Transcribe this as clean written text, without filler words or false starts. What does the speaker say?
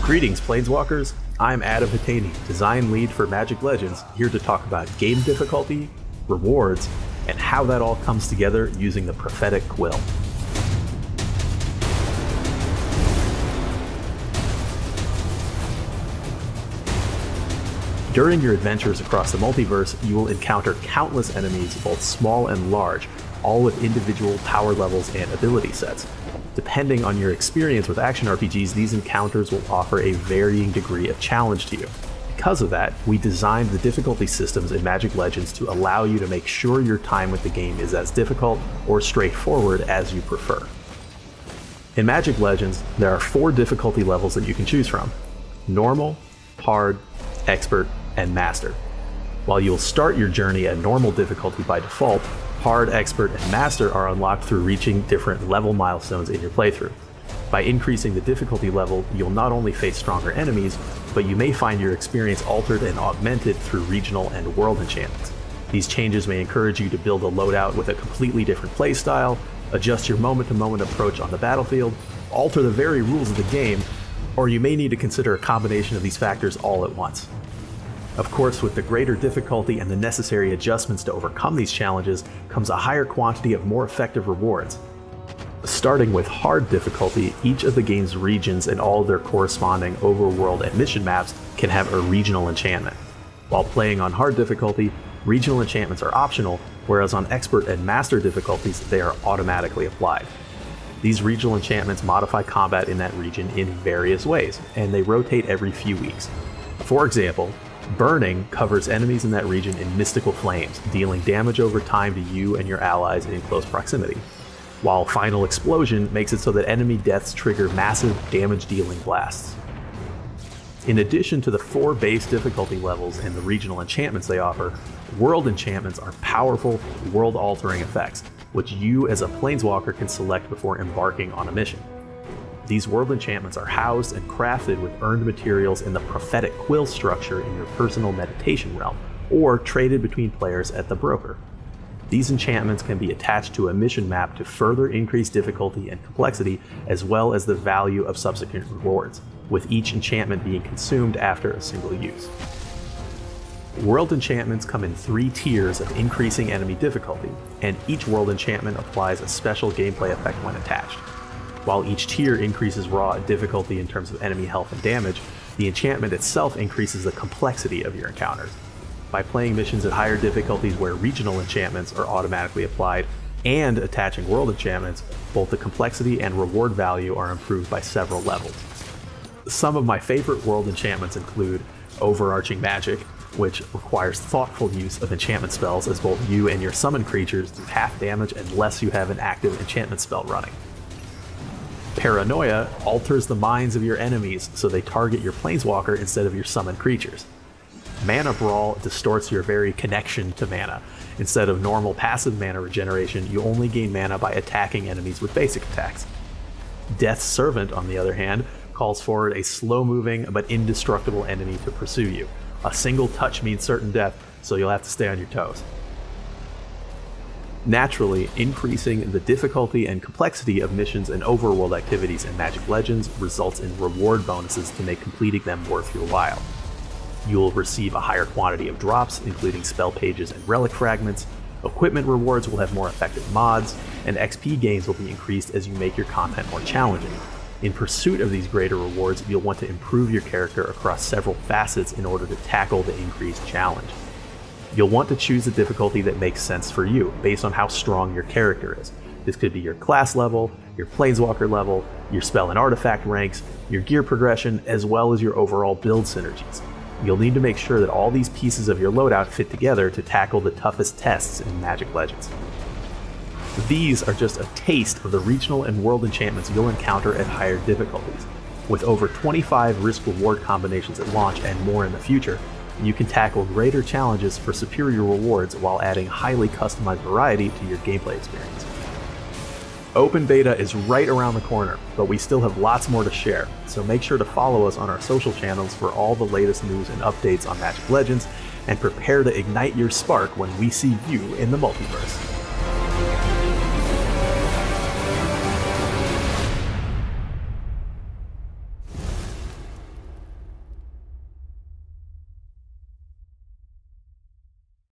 Greetings, Planeswalkers! I'm Adam Hatani, design lead for Magic Legends, here to talk about game difficulty, rewards, and how that all comes together using the Prophetic Quill. During your adventures across the multiverse, you will encounter countless enemies, both small and large, all with individual power levels and ability sets. Depending on your experience with action RPGs, these encounters will offer a varying degree of challenge to you. Because of that, we designed the difficulty systems in Magic Legends to allow you to make sure your time with the game is as difficult or straightforward as you prefer. In Magic Legends, there are 4 difficulty levels that you can choose from: Normal, Hard, Expert, and Master. While you'll start your journey at normal difficulty by default, Hard, Expert, and Master are unlocked through reaching different level milestones in your playthrough. By increasing the difficulty level, you'll not only face stronger enemies, but you may find your experience altered and augmented through regional and world enchantments. These changes may encourage you to build a loadout with a completely different playstyle, adjust your moment-to-moment approach on the battlefield, alter the very rules of the game, or you may need to consider a combination of these factors all at once. Of course, with the greater difficulty and the necessary adjustments to overcome these challenges comes a higher quantity of more effective rewards. Starting with Hard difficulty, each of the game's regions and all of their corresponding overworld and mission maps can have a regional enchantment. While playing on Hard difficulty, regional enchantments are optional, whereas on Expert and Master difficulties, they are automatically applied. These regional enchantments modify combat in that region in various ways, and they rotate every few weeks. For example, Burning covers enemies in that region in mystical flames, dealing damage over time to you and your allies in close proximity, while Final Explosion makes it so that enemy deaths trigger massive damage-dealing blasts. In addition to the 4 base difficulty levels and the regional enchantments they offer, world enchantments are powerful, world-altering effects, which you as a Planeswalker can select before embarking on a mission. These world enchantments are housed and crafted with earned materials in the Prophetic Quill structure in your personal meditation realm, or traded between players at the broker. These enchantments can be attached to a mission map to further increase difficulty and complexity, as well as the value of subsequent rewards, with each enchantment being consumed after a single use. World enchantments come in 3 tiers of increasing enemy difficulty, and each world enchantment applies a special gameplay effect when attached. While each tier increases raw difficulty in terms of enemy health and damage, the enchantment itself increases the complexity of your encounters. By playing missions at higher difficulties where regional enchantments are automatically applied, and attaching world enchantments, both the complexity and reward value are improved by several levels. Some of my favorite world enchantments include Overarching Magic, which requires thoughtful use of enchantment spells, as both you and your summoned creatures do half damage unless you have an active enchantment spell running. Paranoia alters the minds of your enemies so they target your Planeswalker instead of your summoned creatures. Mana Brawl distorts your very connection to mana. Instead of normal passive mana regeneration, you only gain mana by attacking enemies with basic attacks. Death's Servant, on the other hand, calls forward a slow-moving but indestructible enemy to pursue you. A single touch means certain death, so you'll have to stay on your toes. Naturally, increasing the difficulty and complexity of missions and overworld activities in Magic Legends results in reward bonuses to make completing them worth your while. You'll receive a higher quantity of drops, including spell pages and relic fragments, equipment rewards will have more effective mods, and XP gains will be increased as you make your content more challenging. In pursuit of these greater rewards, you'll want to improve your character across several facets in order to tackle the increased challenge. You'll want to choose a difficulty that makes sense for you, based on how strong your character is. This could be your class level, your Planeswalker level, your spell and artifact ranks, your gear progression, as well as your overall build synergies. You'll need to make sure that all these pieces of your loadout fit together to tackle the toughest tests in Magic Legends. These are just a taste of the regional and world enchantments you'll encounter at higher difficulties. With over 25 risk-reward combinations at launch and more in the future, you can tackle greater challenges for superior rewards while adding highly customized variety to your gameplay experience. Open beta is right around the corner, but we still have lots more to share, so make sure to follow us on our social channels for all the latest news and updates on Magic Legends, and prepare to ignite your spark when we see you in the multiverse.